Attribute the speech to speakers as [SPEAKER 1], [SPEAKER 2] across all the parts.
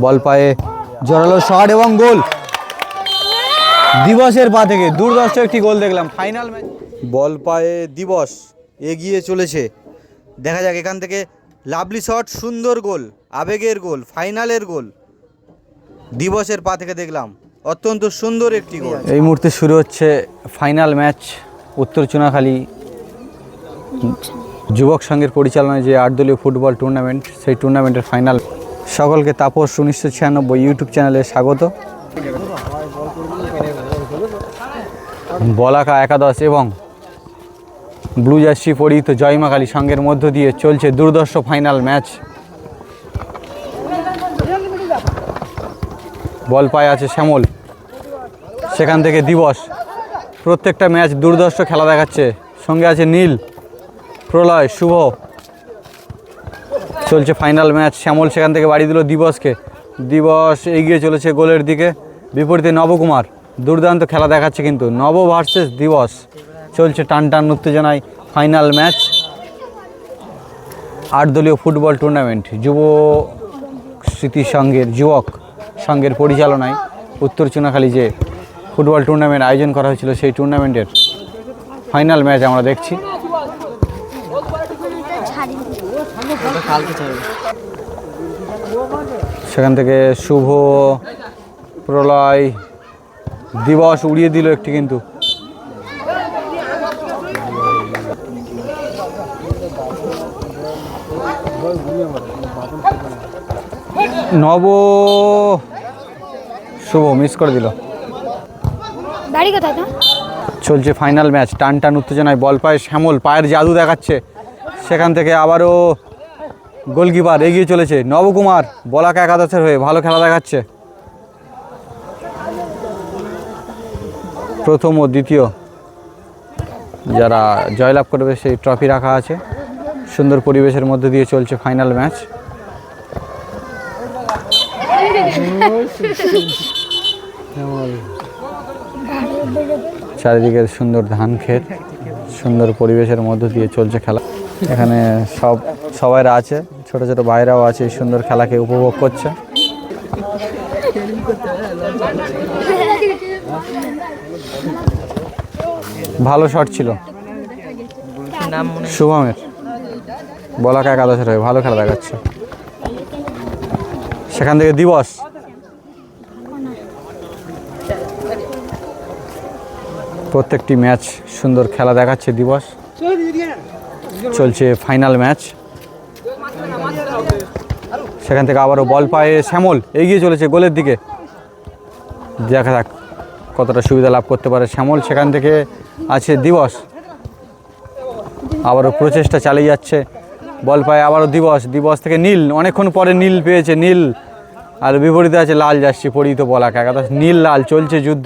[SPEAKER 1] বল পায়ে জোরালো শট এবং গোল দিবসের পা থেকে। দুর্ধর্ষ একটি গোল দেখলাম। ফাইনাল ম্যাচ বল পায়ে দিবস এগিয়ে চলেছে। দেখা যাক এখান থেকে লাভলি শট, সুন্দর গোল, আবেগের গোল, ফাইনালের গোল দিবসের পা থেকে দেখলাম। অত্যন্ত সুন্দর একটি গোল। এই মুহূর্তে শুরু হচ্ছে ফাইনাল ম্যাচ। উত্তর চুনাখালী যুবক সংঘের পরিচালনায় যে 8 দলীয় ফুটবল টুর্নামেন্ট, সেই টুর্নামেন্টের ফাইনাল। সকলকে তাপস 1996 ইউটিউব চ্যানেলে স্বাগত। বলাকা একাদশ এবং ব্লু জার্সি পরিহিত জয়মা কালী সংঘের মধ্য দিয়ে চলছে দুর্ধর্ষ ফাইনাল ম্যাচ। বল পায়ে আছে শ্যামল, সেখান থেকে দিবস। প্রত্যেকটা ম্যাচ দুর্ধর্ষ খেলা দেখাচ্ছে। সঙ্গে আছে নীল, প্রলয়, শুভ। চলছে ফাইনাল ম্যাচ। শ্যামল সেখান থেকে বাড়ি দিল দিবসকে। দিবস এগিয়ে চলেছে গোলের দিকে। বিপরীতে নবকুমার দুর্দান্ত খেলা দেখাচ্ছে কিন্তু। নব ভার্সেস দিবস চলছে টান টান উত্তেজনায় ফাইনাল ম্যাচ। 8 দলীয় ফুটবল টুর্নামেন্ট যুব স্মৃতি সংঘের যুবক সংঘের পরিচালনায় উত্তর চুনাখালী যে ফুটবল টুর্নামেন্ট আয়োজন করা হয়েছিল, সেই টুর্নামেন্টের ফাইনাল ম্যাচ আমরা দেখছি। সেখান থেকে শুভ, প্রলয়, দিবস উড়িয়ে দিল একটি কিন্তু। নব, শুভ মিস করে দিল। চলছে ফাইনাল ম্যাচ টান টান উত্তেজনায়। বল পায়ে শ্যামল, পায়ের জাদু দেখাচ্ছে। সেখান থেকে আবারও গোলকিপার এগিয়ে চলেছে। নবকুমার বলাকা একাদশের হয়ে ভালো খেলা দেখাচ্ছে। প্রথম ও দ্বিতীয় যারা জয়লাভ করবে সেই ট্রফি রাখা আছে। সুন্দর পরিবেশের মধ্যে দিয়ে চলছে ফাইনাল ম্যাচ। চারিদিকে সুন্দর ধান ক্ষেত, সুন্দর পরিবেশের মধ্য দিয়ে চলছে খেলা। এখানে সবাইরা আছে, ছোট ছোট ভাইরাও আছে, এই সুন্দর খেলাকে উপভোগ করছে। ভালো শট ছিল শুভমের, বলাকা একাদশের হয়ে ভালো খেলা দেখাচ্ছে। সেখান থেকে দিবস, প্রত্যেকটি ম্যাচ সুন্দর খেলা দেখাচ্ছে দিবস। চলছে ফাইনাল ম্যাচ। সেখান থেকে আবারও বল পায়ে শ্যামল এগিয়ে চলেছে গোলের দিকে। দেখা যাক কতটা সুবিধা লাভ করতে পারে শ্যামল। সেখান থেকে আছে দিবস, আবারও প্রচেষ্টা চালিয়ে যাচ্ছে। বল পায়ে আবারও দিবস, দিবস থেকে নীল, অনেকক্ষণ পরে নীল পেয়েছে নীল। আর বিপরীতে আছে লাল জার্সি পরিহিত বলাকা একাদশ। নীল লাল চলছে যুদ্ধ।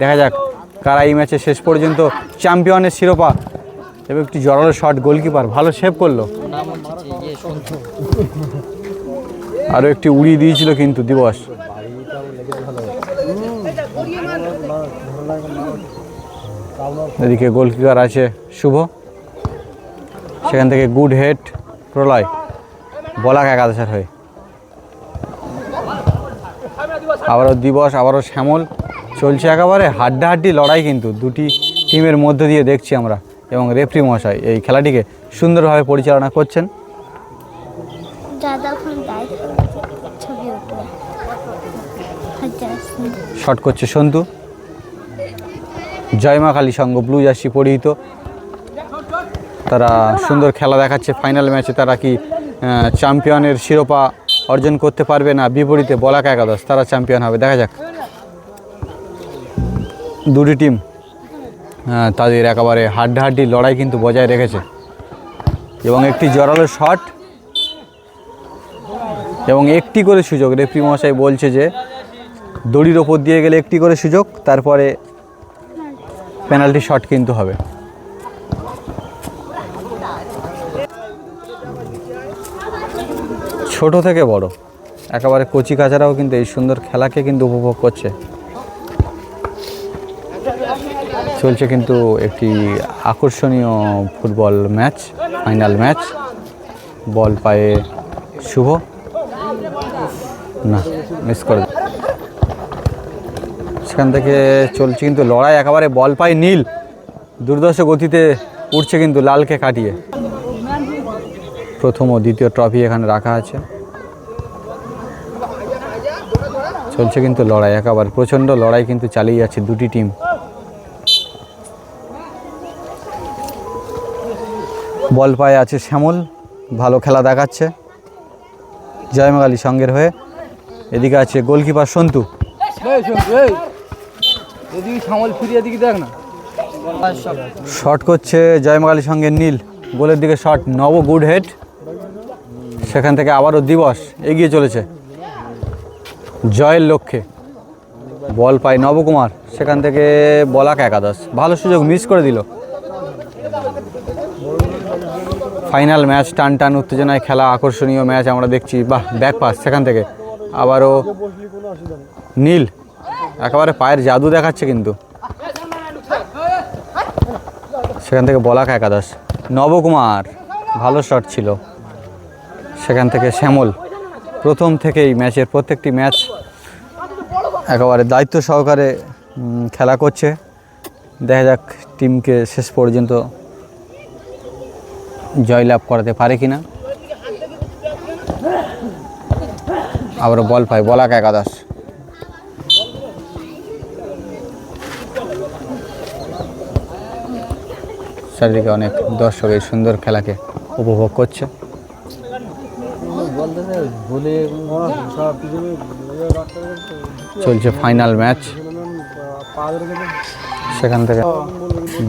[SPEAKER 1] দেখা যাক কারা এই ম্যাচে শেষ পর্যন্ত চ্যাম্পিয়নের শিরোপা। এবং একটি জোরালো শট, গোলকিপার ভালো সেভ করলো। আরও একটি উড়িয়ে দিয়েছিল কিন্তু দিবস। এদিকে গোলকিপার আছে শুভ। সেখান থেকে গুড হেড প্রলয়, বলাকা একাদশের হয়ে। আবারও দিবস, আবারও শ্যামল। চলছে একেবারে হাড্ডাহাড্ডি লড়াই কিন্তু দুটি টিমের মধ্য দিয়ে দেখছি আমরা। এবং রেফরি মশাই এই খেলাটিকে সুন্দরভাবে পরিচালনা করছেন। শট করছে সন্তু। জয়মা কালী সংঘ ব্লু জার্সি পরিহিত, তারা সুন্দর খেলা দেখাচ্ছে ফাইনাল ম্যাচে। তারা কি চ্যাম্পিয়নের শিরোপা অর্জন করতে পারবে না বিপরীতে বলাকা একাদশ তারা চ্যাম্পিয়ন হবে? দেখা যাক। দুটি টিম তাদের একেবারে হাড্ডাহাড্ডি লড়াই কিন্তু বজায় রেখেছে। এবং একটি জোরালো শট এবং একটি করে সুযোগ। রেফরি মশাই বলছে যে দড়ির ওপর দিয়ে গেলে একটি করে সুযোগ, তারপরে পেনাল্টি শট কিন্তু হবে। ছোট থেকে বড় একেবারে কচি কাচারাও কিন্তু এই সুন্দর খেলাকে কিন্তু উপভোগ করছে। চলছে কিন্তু একটি আকর্ষণীয় ফুটবল ম্যাচ, ফাইনাল ম্যাচ। বল পায়ে শুভ, না, মিস করে। সেখান থেকে চলছে কিন্তু লড়াই, একেবারে বল পায় নীল, দুর্ধর্ষ গতিতে উঠছে কিন্তু লালকে কাটিয়ে। প্রথম ও দ্বিতীয় ট্রফি এখানে রাখা আছে। চলছে কিন্তু লড়াই, একেবারে প্রচণ্ড লড়াই কিন্তু চালিয়ে যাচ্ছে দুটি টিম। বল পায়ে আছে শ্যামল, ভালো খেলা দেখাচ্ছে জয়মাগালী সঙ্গের হয়ে। এদিকে আছে গোলকিপার সন্তু। শট করছে জয়মাগালী সঙ্গে নীল, গোলের দিকে শট, নব গুড হেড। সেখান থেকে আবারও দিবস এগিয়ে চলেছে জয়ের লক্ষ্যে। বল পায় নবকুমার, সেখান থেকে বলাক একাদশ, ভালো সুযোগ মিস করে দিল। ফাইনাল ম্যাচ, টান টান উত্তেজনায় খেলা, আকর্ষণীয় ম্যাচ আমরা দেখছি। বাহ, ব্যাক পাস, সেখান থেকে আবারও নীল, একেবারে পায়ের জাদু দেখাচ্ছে কিন্তু। সেখান থেকে বলাক একাদশ, নবকুমার ভালো শট ছিল। সেখান থেকে শ্যামল, প্রথম থেকেই ম্যাচের প্রত্যেকটি ম্যাচ একেবারে দায়িত্ব সহকারে খেলা করছে। দেখা যাক টিমকে শেষ পর্যন্ত জয়লাভ করাতে পারে কিনা। আবার বল পায় বলাক একাদশ। চারিদিকে অনেক দর্শক এই সুন্দর খেলাকে উপভোগ করছে। চলছে ফাইনাল ম্যাচ। সেখান থেকে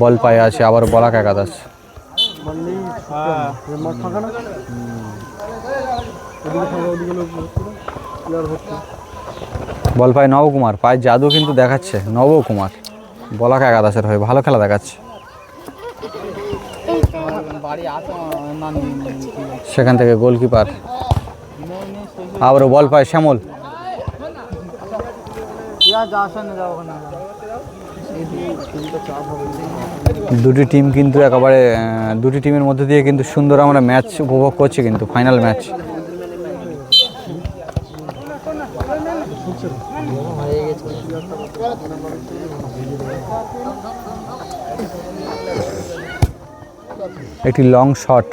[SPEAKER 1] বল পায়ে আছে আবার বলাক একাদশ। বল পায় নবকুমার, পায়ের জাদু কিন্তু দেখাচ্ছে নবকুমার, বলাক একাদশের হয়ে ভালো খেলা দেখাচ্ছে। সেখান থেকে গোলকিপার, আবারও বল পায় শ্যামল। দুটি টিম কিন্তু একেবারে দুটি টিমের মধ্যে দিয়ে কিন্তু সুন্দর আমরা ম্যাচ উপভোগ করছি কিন্তু ফাইনাল ম্যাচ। একটি লং শট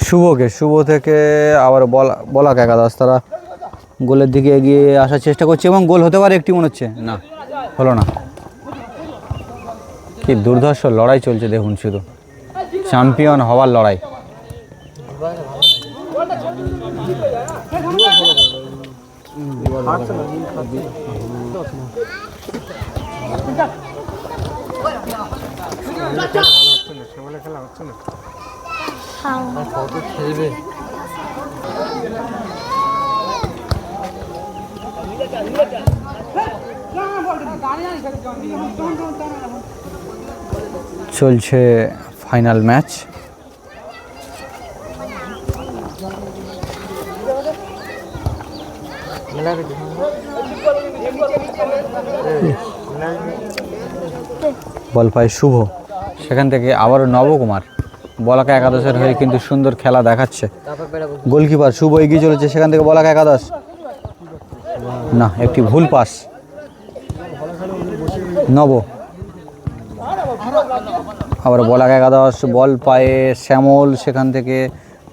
[SPEAKER 1] শুভকে, শুভ থেকে আবার বলাক একাদশ, তারা গোলের দিকে এগিয়ে আসার চেষ্টা করছে এবং গোল হতে পারে একটি মনে হচ্ছে, না হলো না। কি দুর্ধর্ষ লড়াই চলছে দেখুন, শুধু চ্যাম্পিয়ন হওয়ার লড়াই। চলছে ফাইনাল ম্যাচ। বল পায় শুভ, সেখান থেকে আবারও নবকুমার, বলাকা একাদশের হয়ে কিন্তু সুন্দর খেলা দেখাচ্ছে। গোলকিপার শুভ এগিয়ে চলেছে, সেখান থেকে বলাকা একাদশ, না একটি ভুল পাস। নব আবার বলাকা একাদশ, বল পায়ে শ্যামল, সেখান থেকে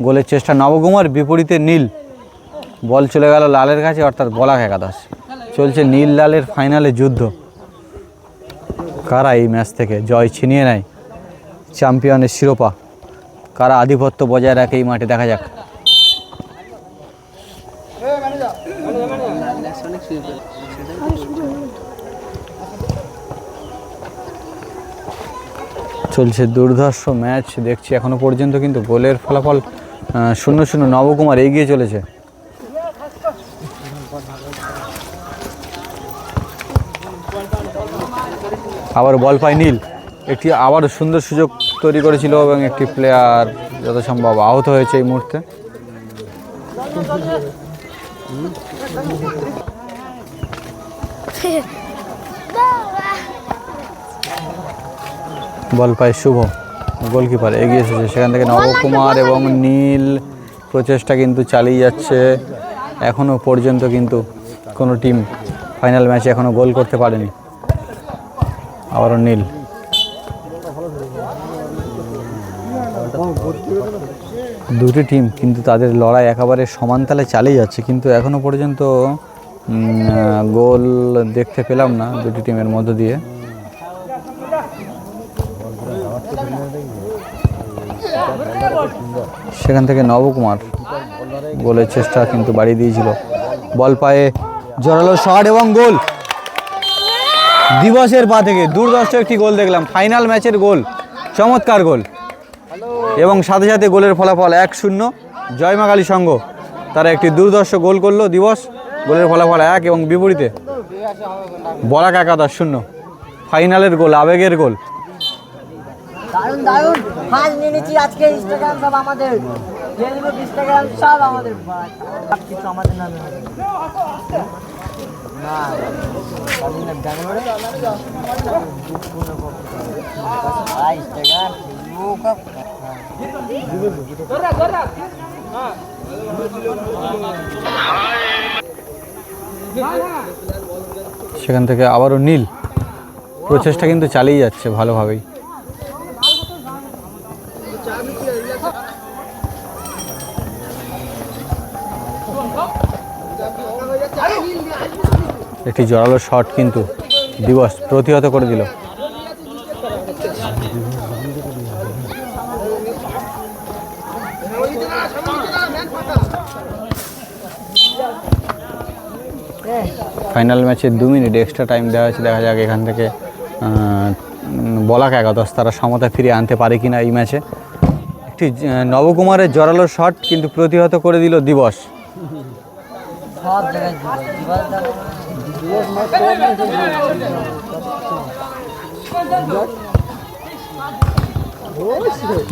[SPEAKER 1] গোলের চেষ্টা নবকুমার, বিপরীতে নীল, বল চলে গেল লালের কাছে, অর্থাৎ বলাকা একাদশ। চলছে নীল লালের ফাইনালে যুদ্ধ, কারা এই ম্যাচ থেকে জয় ছিনিয়ে নেয়, চ্যাম্পিয়নের শিরোপা কারা আধিপত্য বজায় রাখে এই মাঠে, দেখা যাক। চলছে দুর্ধর্ষ ম্যাচ দেখছি এখনো পর্যন্ত, কিন্তু গোলের ফলাফল 0-0, নবকুমার এগিয়ে চলেছে। আবার বল পায় নীল, একটি আবার সুন্দর সুযোগ তৈরি করেছিল এবং একটি প্লেয়ার যত সম্ভব আহত হয়েছে এই মুহূর্তে। বল পায় শুভ, গোলকিপার এগিয়ে এসেছে, সেখান থেকে নবকুমার এবং নীল প্রচেষ্টা কিন্তু চালিয়ে যাচ্ছে এখনও পর্যন্ত কিন্তু কোনো টিম ফাইনাল ম্যাচে এখনও গোল করতে পারেনি। আবারও নীল। দুটি টিম কিন্তু তাদের লড়াই একেবারে সমানতালে চালিয়ে যাচ্ছে, কিন্তু এখনও পর্যন্ত গোল দেখতে পেলাম না দুটি টিমের মধ্য দিয়ে। সেখান থেকে নবকুমার গোলের চেষ্টা কিন্তু বাড়িয়ে দিয়েছিল। বল পায়ে জোরালো শট এবং গোল। দিবসের পা থেকে দুর্ধর্ষ একটি গোল দেখলাম, ফাইনাল ম্যাচের গোল, চমৎকার গোল। এবং সাথে সাথে গোলের ফলাফল 1-0 জয়মা কালী সংঘ তারা একটি দুর্ধর্ষ গোল করলো। দিবস গোলের ফলাফল 1 এবং বিপরীতে বলাক একাদশ 0। ফাইনালের গোল, আবেগের গোল।
[SPEAKER 2] দারুণ দারুণ ফাজ নিয়েছি আজকে। ইনস্টাগ্রাম সব আমাদের, ফেসবুক ইনস্টাগ্রাম সব আমাদের, সব কিছু আমাদের নামে হবে। না ব্যাঙ্গালোরে ইনস্টাগ্রাম
[SPEAKER 1] সেখান থেকে আবারও নীল। প্রচেষ্টা কিন্তু চালিয়ে যাচ্ছে ভালোভাবেই। একটি জোরালো শট কিন্তু দিবস প্রতিহত করে দিল। ফাইনাল ম্যাচে 2 মিনিট এক্সট্রা টাইম দেওয়া হয়েছে। দেখা যাক এখান থেকে বলাক একাদশ তারা সমতা ফিরিয়ে আনতে পারে কিনা এই ম্যাচে। একটি নবকুমারের জোরালো শট কিন্তু প্রতিহত করে দিল দিবস।
[SPEAKER 2] সব জায়গায়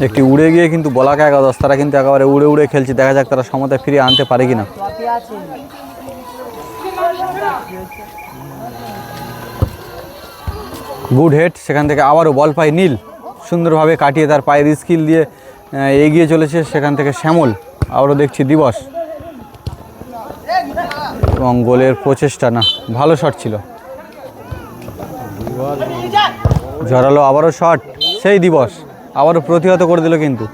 [SPEAKER 1] একটি উড়ে গিয়ে কিন্তু বলাক একাদশ তারা কিন্তু একেবারে উড়ে উড়ে খেলছে। দেখা যাক তারা সমতা ফিরিয়ে আনতে পারে কিনা। Good head. সেখান থেকে আবারও বল পায় নীল, সুন্দরভাবে কাটিয়ে তার পায়ের স্কিল দিয়ে এগিয়ে চলেছে। সেখান থেকে শ্যামল, আবারও দেখছি দিবস এবং গোলের প্রচেষ্টা না, ভালো শট ছিল। জোরালো আবারও শট, সেই দিবস আবারও প্রতিহত করে দিল, কিন্তু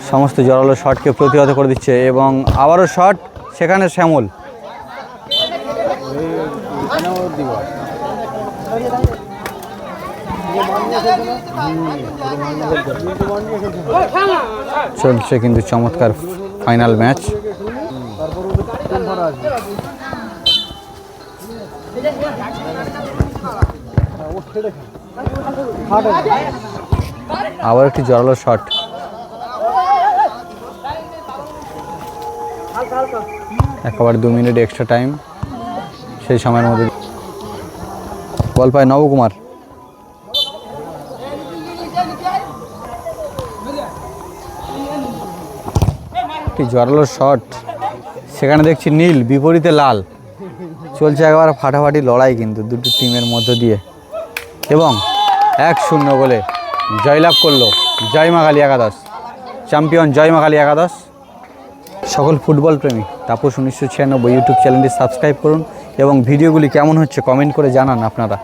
[SPEAKER 1] সমস্ত জোরালো শটকে প্রতিহত করে দিচ্ছে। এবং আবারও শট, সেখানে শ্যামল। চলছে কিন্তু চমৎকার ফাইনাল ম্যাচ। আবার একটি জোরালো শট। একেবারে 2 মিনিট এক্সট্রা টাইম, সেই সময়ের মধ্যে বল পায় নবকুমার। একটি জোরালো শট, সেখানে দেখছি নীল, বিপরীতে লাল। চলছে একেবারে ফাটাফাটি লড়াই কিন্তু দুটি টিমের মধ্য দিয়ে। এবং 1-0 গোলে জয়লাভ করলো জয়মা কালী একাদশ। চ্যাম্পিয়ন জয়মা কালী একাদশ। সকল ফুটবল প্রেমী তাপস 1996 ইউটিউব চ্যানেলটি সাবস্ক্রাইব করুন এবং ভিডিওগুলি কেমন হচ্ছে কমেন্ট করে জানান আপনারা।